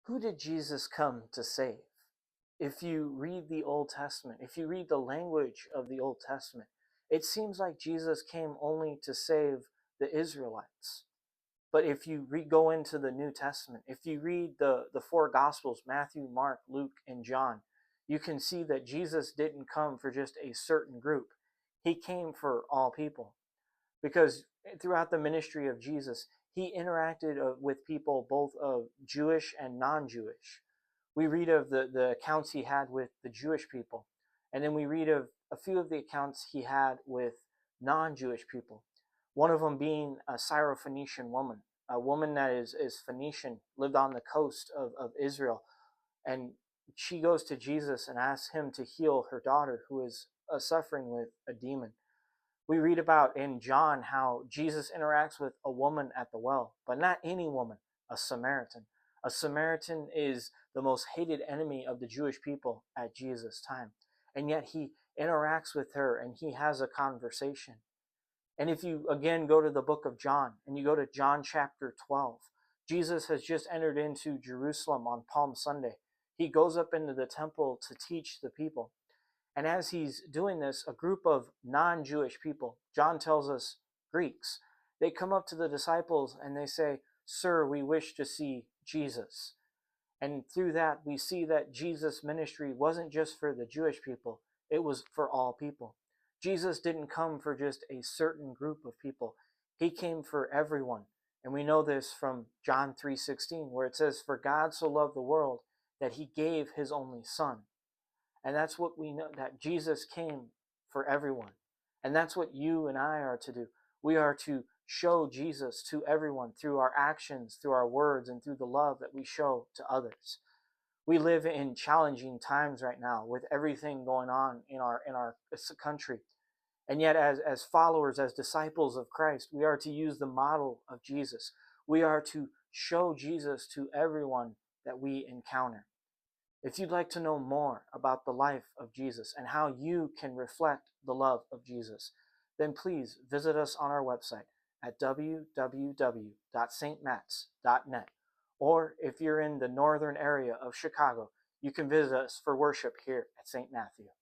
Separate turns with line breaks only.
Who did Jesus come to save? If you read the Old Testament, if you read the language of the Old Testament, it seems like Jesus came only to save the Israelites. But if you go into the New Testament, if you read the four Gospels, Matthew, Mark, Luke, and John, you can see that Jesus didn't come for just a certain group. He came for all people. Because throughout the ministry of Jesus, he interacted with people both of Jewish and non-Jewish. We read of the accounts he had with the Jewish people, and then we read of a few of the accounts he had with non-Jewish people. One of them being a Syrophoenician woman, a woman that is Phoenician, lived on the coast of Israel, and she goes to Jesus and asks him to heal her daughter who is suffering with a demon. We read about in John how Jesus interacts with a woman at the well, but not any woman, a Samaritan. A Samaritan is the most hated enemy of the Jewish people at Jesus' time. And yet he interacts with her and he has a conversation. And if you again go to the book of John and you go to John chapter 12, Jesus has just entered into Jerusalem on Palm Sunday. He goes up into the temple to teach the people. And as he's doing this, a group of non-Jewish people, John tells us Greeks, they come up to the disciples and they say, "Sir, we wish to see Jesus." And through that, we see that Jesus' ministry wasn't just for the Jewish people, it was for all people. Jesus didn't come for just a certain group of people. He came for everyone. And we know this from John 3:16, where it says, "For God so loved the world that he gave his only son." And that's what we know, that Jesus came for everyone. And that's what you and I are to do. We are to show Jesus to everyone through our actions, through our words, and through the love that we show to others. We live in challenging times right now with everything going on in our country. And yet, as followers, as disciples of Christ, we are to use the model of Jesus. We are to show Jesus to everyone that we encounter. If you'd like to know more about the life of Jesus and how you can reflect the love of Jesus, then please visit us on our website at www.stmats.net. Or if you're in the northern area of Chicago, you can visit us for worship here at St. Matthew.